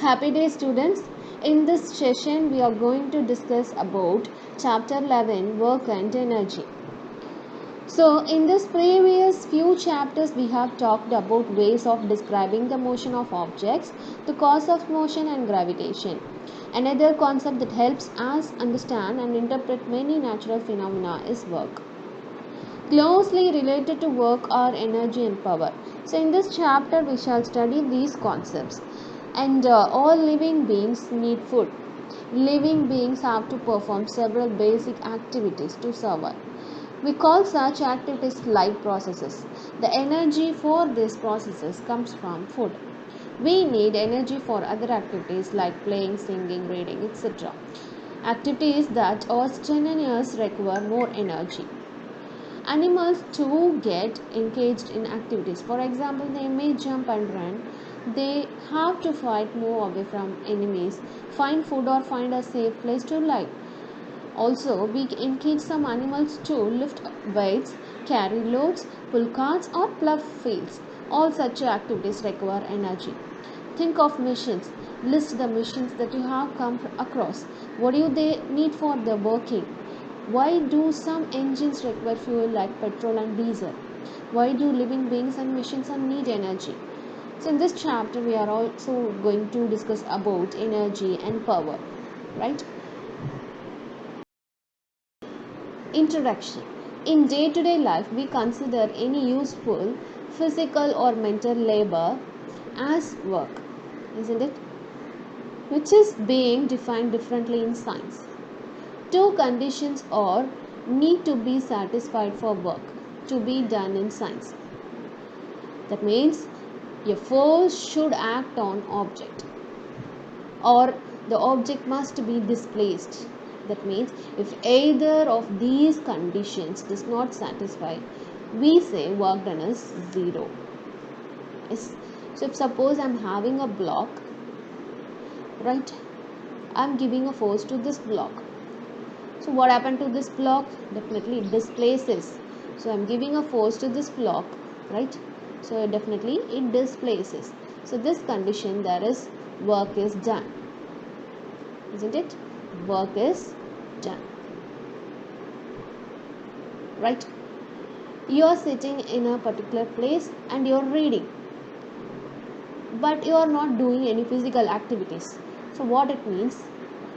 Happy day students. In this session we are going to discuss about chapter 11 work and energy. So in this previous few chapters we have talked about ways of describing the motion of objects, the cause of motion and gravitation. Another concept that helps us understand and interpret many natural phenomena is work. Closely related to work are energy and power. So in this chapter we shall study these concepts. And all living beings need food. Living beings have to perform several basic activities to survive. We call such activities life processes. The energy for these processes comes from food. We need energy for other activities like playing, singing, reading, etc. Activities that are strenuous require more energy. Animals too get engaged in activities. For example, they may jump and run. They have to fight, move away from enemies, find food or find a safe place to lie. Also, we engage some animals to lift weights, carry loads, pull carts or plough fields. All such activities require energy. Think of machines. List the machines that you have come across. What do they need for their working? Why do some engines require fuel like petrol and diesel? Why do living beings and machines need energy? So in this chapter we are also going to discuss about energy and power, right? Introduction. In day-to-day life we consider any useful physical or mental labor as work, isn't it? Which is being defined differently in science. Two conditions are need to be satisfied for work to be done in science. That means a force should act on object or the object must be displaced. That means if either of these conditions does not satisfy, we say work done is zero. Yes. So if suppose I am having a block, right, I am giving a force to this block. So what happened to this block? Definitely it displaces. So I am giving a force to this block, right? So definitely it displaces. So this condition there is work is done, isn't it? Work is done, right? You are sitting in a particular place and you are reading, but you are not doing any physical activities. So what it means?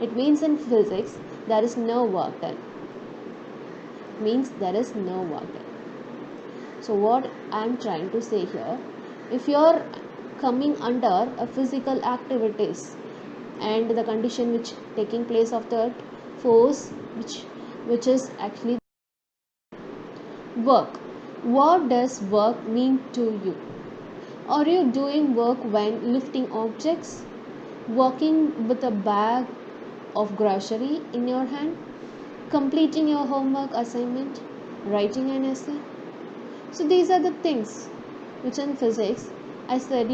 It means in physics there is no work done. It means there is no work done. So what I am trying to say here, if you are coming under a physical activities and the condition which taking place of that force which is actually work, what does work mean to you? Are you doing work when lifting objects, walking with a bag of grocery in your hand, completing your homework assignment, writing an essay? So these are the things which in physics I said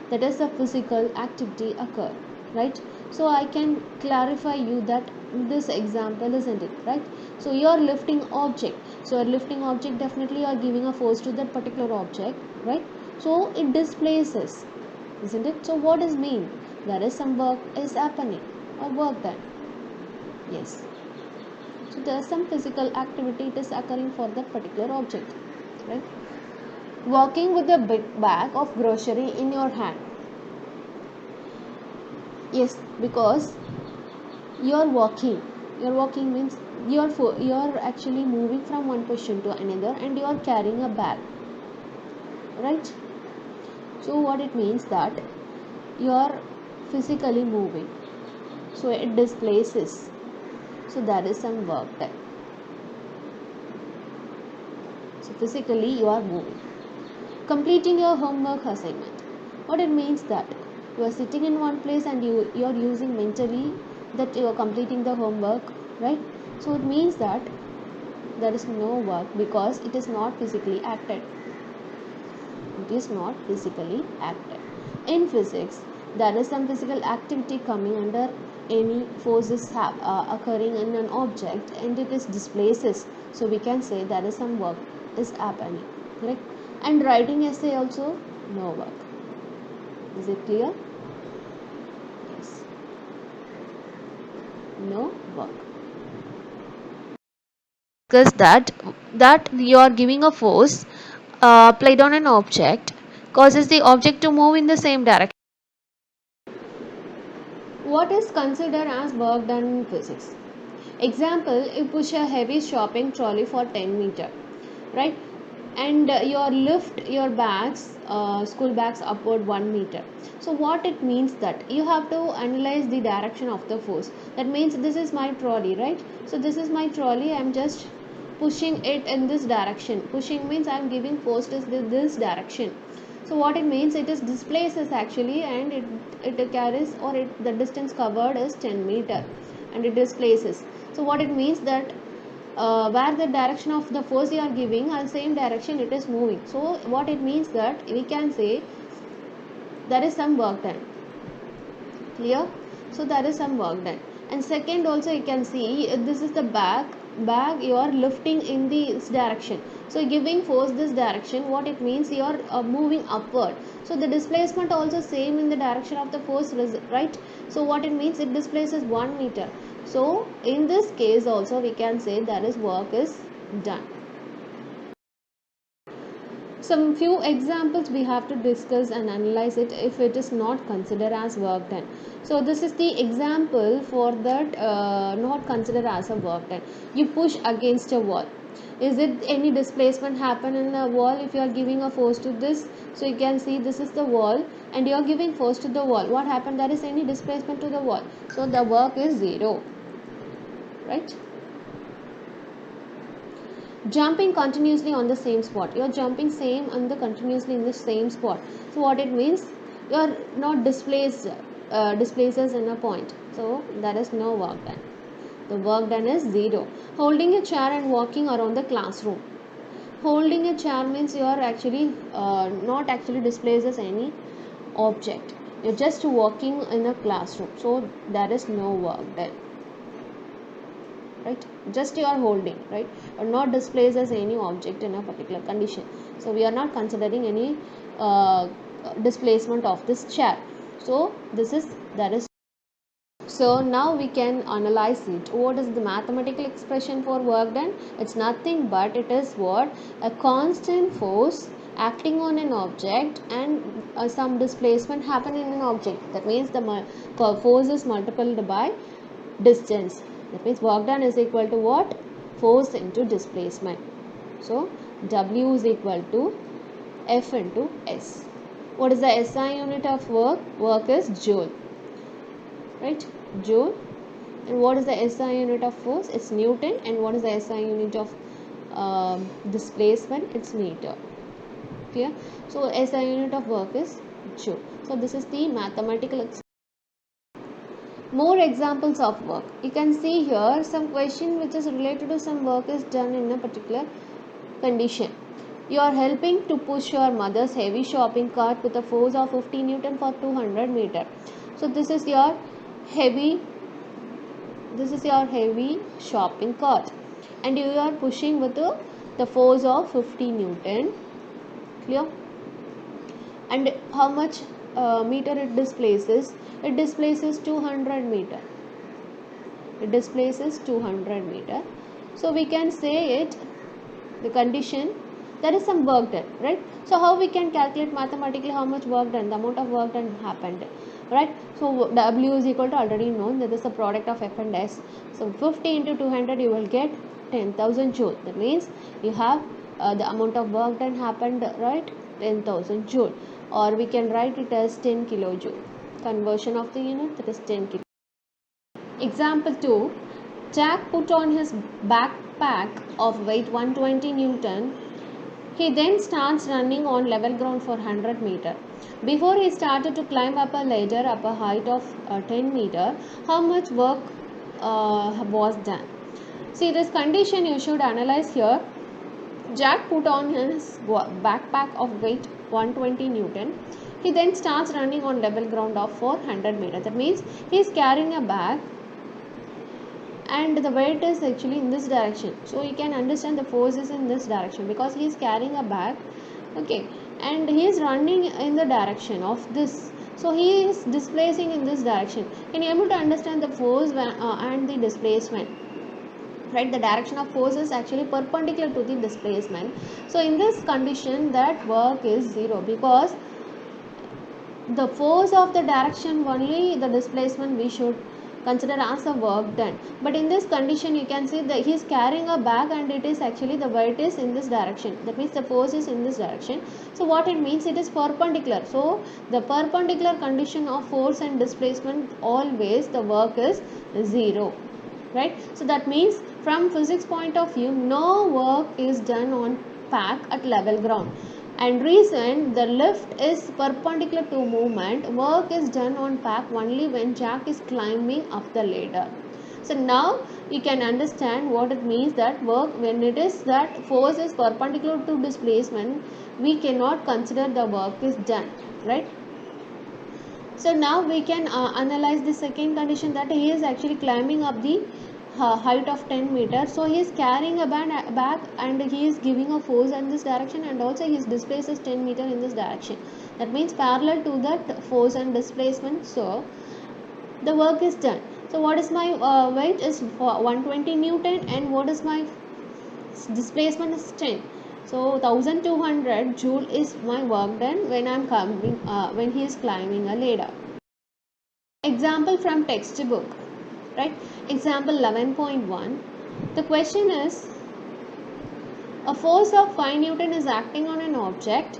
that is a physical activity occur, right? So I can clarify you that this example isn't it, right? So you are lifting object. So a lifting object definitely you are giving a force to that particular object, right? So it displaces, isn't it? So what does mean? There is some work is happening or work done. Yes. So there is some physical activity it is occurring for that particular object, right? Walking with a big bag of grocery in your hand. Yes, because you are walking. Your walking means you are actually moving from one position to another and you are carrying a bag, right? So what it means that you are physically moving. So it displaces. So there is some work done. So physically you are moving. Completing your homework assignment. What it means that you are sitting in one place and you are using mentally that you are completing the homework, right? So it means that there is no work because it is not physically acted. It is not physically acted. In physics, there is some physical activity coming under any forces occurring in an object and it is displaces. So we can say there is some work is happening, right? And writing essay also no work. Is it clear? no work. Because that you are giving a force applied on an object causes the object to move in the same direction. What is considered as work done in physics? Example, you push a heavy shopping trolley for 10 meter, right? And you lift your bags, school bags upward 1 meter. So what it means that you have to analyze the direction of the force. That means this is my trolley, right? So this is my trolley. I'm just pushing it in this direction. Pushing means I'm giving force to this direction. So what it means, it is displaces actually, and it carries, or the distance covered is 10 meter, and it displaces. So what it means that where the direction of the force you are giving and same direction it is moving. So what it means that we can say there is some work done. Clear? So there is some work done. And second also you can see this is the bag you are lifting in this direction. So giving force this direction, what it means, you are moving upward. So the displacement also same in the direction of the force, right? So what it means, it displaces 1 meter. So in this case also we can say that is work is done. Some few examples we have to discuss and analyze it if it is not considered as work done. So this is the example for that not considered as a work done. You push against a wall. Is it any displacement happen in the wall if you are giving a force to this? So you can see this is the wall and you are giving force to the wall. What happened? There is any displacement to the wall. So the work is zero, right? Jumping continuously on the same spot. You are jumping same on the continuously in the same spot. So what it means, you are not displaces in a point. So there is no work done. The work done is zero. Holding a chair and walking around the classroom. Holding a chair means you are actually not actually displaces any object. You're just walking in a classroom. So there is no work done. Right, just you are holding, right, or not displays as any object in a particular condition. So we are not considering any displacement of this chair. So this is that is. So now we can analyze it. What is the mathematical expression for work done? It's nothing but it is what, a constant force acting on an object and some displacement happen in an object. That means the force is multiplied by distance. That means work done is equal to what? Force into displacement. So W is equal to F into S. What is the SI unit of work? Work is joule, right? Joule. And what is the SI unit of force? It's Newton. And what is the SI unit of displacement? It's meter. Clear? So SI unit of work is joule. So this is the mathematical expression. More examples of work. You can see here some question which is related to some work is done in a particular condition. You are helping to push your mother's heavy shopping cart with a force of 50 Newton for 200 meter. So this is your heavy shopping cart and you are pushing with the force of 50 Newton. Clear? And how much meter it displaces? It displaces 200 meter. It displaces 200 meter. So we can say it, the condition, there is some work done, right? So how we can calculate mathematically how much work done, the amount of work done happened, right? So W is equal to already known, that is the product of F and S. So 50 into 200 you will get 10,000 joule. That means you have the amount of work done happened, right? 10,000 joule, or we can write it as 10 kilojoule. Conversion of the unit, that is 10 kilo. Example 2. Jack put on his backpack of weight 120 Newton. He then starts running on level ground for 100 meter. Before he started to climb up a ladder up a height of 10 meter, how much work was done? See, this condition you should analyze here. Jack put on his backpack of weight 120 Newton. He then starts running on level ground of 400 meter. That means he is carrying a bag and the weight is actually in this direction. So you can understand the force is in this direction because he is carrying a bag, okay, and he is running in the direction of this. So he is displacing in this direction. Can you able to understand the force and the displacement? Right, the direction of force is actually perpendicular to the displacement. So in this condition, that work is zero, because the force of the direction only, the displacement we should consider as a work done. But in this condition, you can see that he is carrying a bag and it is actually the weight is in this direction. That means the force is in this direction. So what it means, it is perpendicular. So the perpendicular condition of force and displacement, always the work is zero. Right, so that means from physics point of view, no work is done on pack at level ground. And reason, the lift is perpendicular to movement, work is done on pack only when Jack is climbing up the ladder. So now you can understand what it means, that work, when it is that force is perpendicular to displacement, we cannot consider the work is done, right? So now we can analyze the second condition, that he is actually climbing up the height of 10 meters. So he is carrying a bag and he is giving a force in this direction, and also his displaces 10 meter in this direction. That means parallel to that force and displacement. So the work is done. So what is my weight is 120 Newton, and what is my displacement is 10. So 1200 joule is my work done when I am coming when he is climbing a ladder. Example from textbook, right? Example 11.1. The question is, a force of 5 Newton is acting on an object.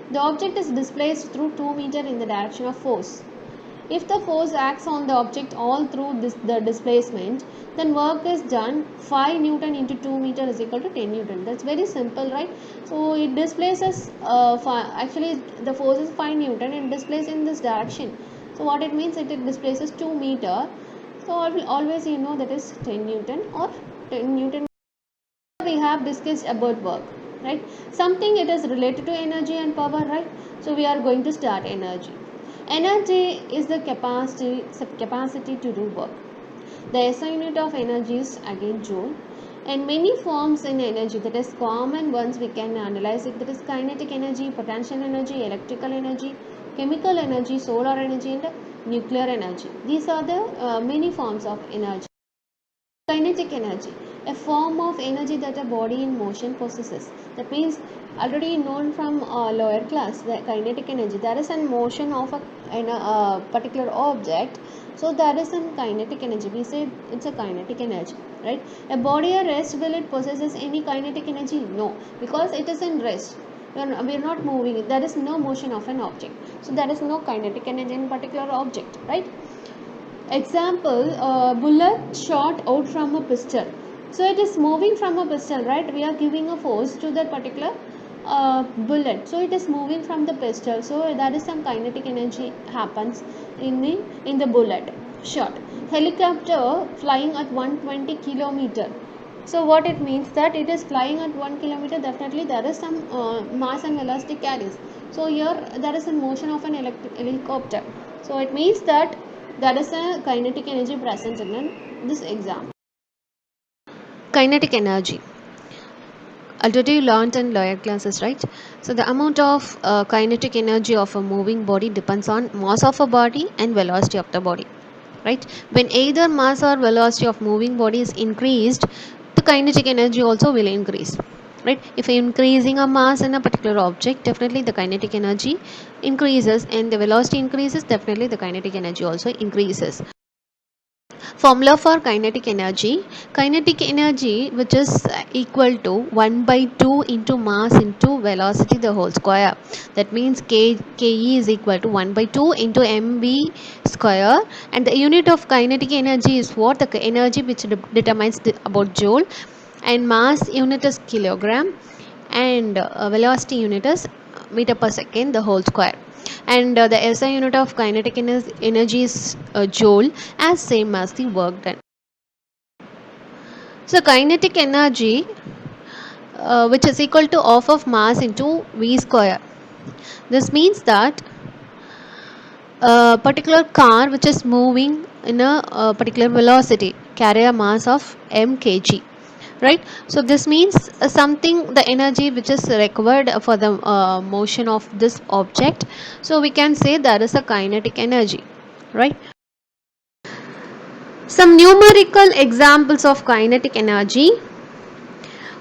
The object is displaced through 2 meter in the direction of force. If the force acts on the object all through the displacement, then work is done 5 Newton into 2 meter is equal to 10 Newton. That's very simple, right? So it displaces, actually the force is 5 Newton and displaces in this direction. So what it means, it displaces 2 meter. So always you know that is 10 Newton or 10 Newton. We have discussed about work, right? Something it is related to energy and power, right? So we are going to start energy. Energy is the capacity to do work. The SI unit of energy is again joule. And many forms in energy, that is common ones we can analyze it. That is kinetic energy, potential energy, electrical energy, chemical energy, solar energy, and nuclear energy. These are the many forms of energy. Kinetic energy, a form of energy that a body in motion possesses. That means already known from lower class, the kinetic energy. There is a motion of a particular object. So there is some kinetic energy. We say it's a kinetic energy, right? A body at rest, will it possesses any kinetic energy? No, because it is in rest. We are not moving. There is no motion of an object. So there is no kinetic energy in particular object, right? Example, bullet shot out from a pistol. So it is moving from a pistol, right? We are giving a force to that particular bullet. So it is moving from the pistol. So that is some kinetic energy happens in the bullet shot. Helicopter flying at 120 kilometer. So what it means, that it is flying at 1 kilometer, definitely there is some mass and velocity carries. So here there is a motion of an helicopter. So it means that there is a kinetic energy present in this example. Kinetic energy. Already you learned in lower classes, right? So the amount of kinetic energy of a moving body depends on mass of a body and velocity of the body, right? When either mass or velocity of moving body is increased, the kinetic energy also will increase, right? If increasing a mass in a particular object, definitely the kinetic energy increases, and the velocity increases, definitely the kinetic energy also increases. Formula for kinetic energy which is equal to 1 by 2 into mass into velocity the whole square. That means ke is equal to 1 by 2 into mv square, and the unit of kinetic energy is what? The energy which determines about joule, and mass unit is kilogram, and velocity unit is meter per second the whole square. And the SI unit of kinetic energy is joule, as same as the work done. So kinetic energy which is equal to half of mass into v square. This means that a particular car which is moving in a particular velocity carry a mass of m kg. right? So this means something, the energy which is required for the motion of this object, so we can say there is a kinetic energy, right? Some numerical examples of kinetic energy.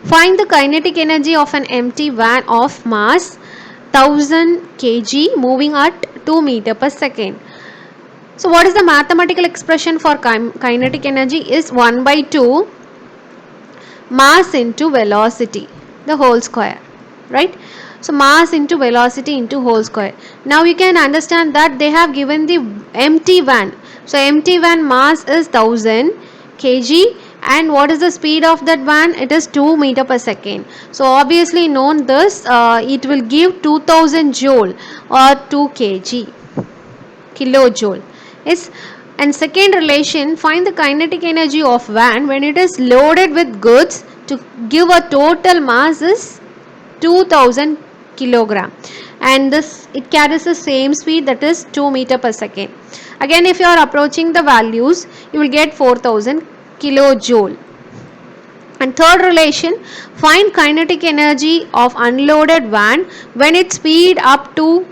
Find the kinetic energy of an empty van of mass 1000 kg moving at 2 meter per second. So what is the mathematical expression for kinetic energy is 1 by 2 mass into velocity, the whole square, right? So mass into velocity into whole square. Now you can understand that they have given the empty van. So empty van mass is 1000 kg, and what is the speed of that van? It is 2 meter per second. So obviously known this, it will give 2000 joule or 2 kg, kilojoule. Yes. And second relation, find the kinetic energy of van when it is loaded with goods to give a total mass is 2000 kilogram, and this it carries the same speed, that is 2 meter per second. Again, if you are approaching the values, you will get 4000 kilojoule. And third relation, find kinetic energy of unloaded van when its speed up to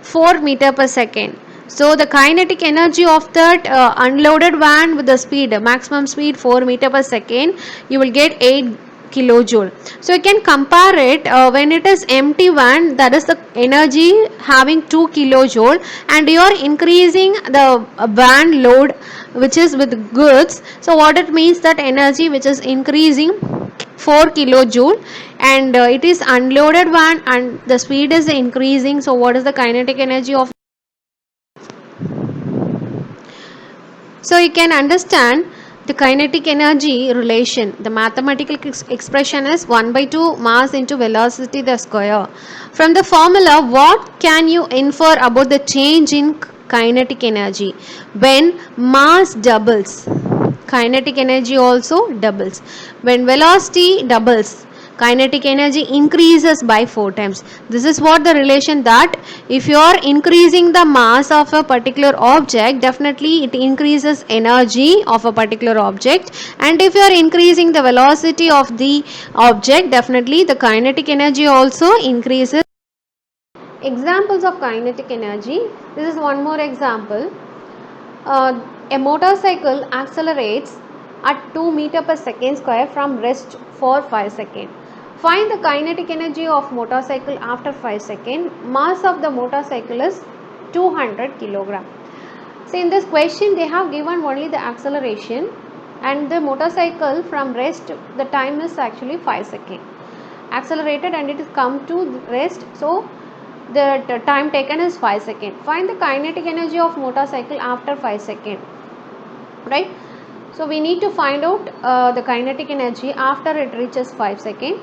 4 meter per second. So the kinetic energy of that unloaded van with the speed, maximum speed 4 meter per second, you will get 8 kilojoule. So you can compare it when it is empty van, that is the energy having 2 kilojoule, and you are increasing the van load which is with goods. So what it means, that energy which is increasing 4 kilojoule, and it is unloaded van and the speed is increasing. So what is the kinetic energy of? So you can understand the kinetic energy relation. The mathematical expression is 1 by 2 mass into velocity the square. From the formula, what can you infer about the change in kinetic energy when mass doubles? Kinetic energy also doubles. When velocity doubles, kinetic energy increases by 4 times. This is what the relation, that if you are increasing the mass of a particular object, definitely it increases energy of a particular object, and if you are increasing the velocity of the object, definitely the kinetic energy also increases. Examples of kinetic energy. This is one more example. A motorcycle accelerates at 2 meter per second square from rest for 5 seconds. Find the kinetic energy of motorcycle after 5 seconds. Mass of the motorcycle is 200 kilogram. So in this question they have given only the acceleration, and the motorcycle from rest, the time is actually 5 seconds. Accelerated and it is come to rest, so the time taken is 5 seconds. Find the kinetic energy of motorcycle after 5 seconds, right? So we need to find out the kinetic energy after it reaches 5 seconds.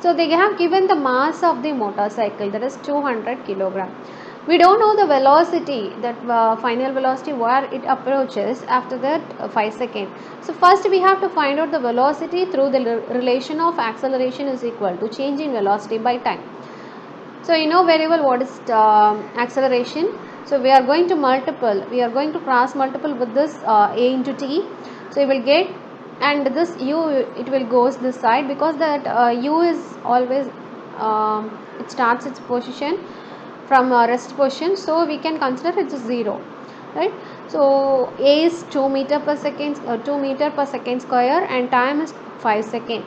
So they have given the mass of the motorcycle, that is 200 kilogram. We don't know the velocity, that final velocity where it approaches after that 5 seconds. So first we have to find out the velocity through the relation of acceleration is equal to change in velocity by time. So you know very well what is acceleration. So we are going to cross multiple with this a into t. So you will get, and this u, it will goes this side, because that u is always it starts its position from rest position, so we can consider it as 0, right? So a is 2 meter per second, 2 meter per second square, and time is 5 seconds.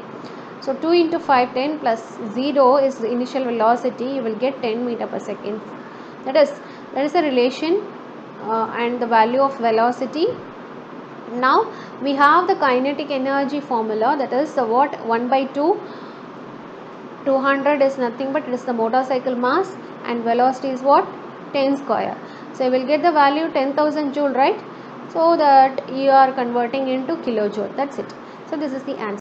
So 2 into 5, 10 plus 0 is the initial velocity. You will get 10 meter per second. That is a relation and the value of velocity. Now we have the kinetic energy formula, that is the what, 1 by 2. 200 is nothing but it is the motorcycle mass, and velocity is what, 10 square. So you will get the value 10,000 joule, right? So that you are converting into kilojoule. That's it. So this is the answer.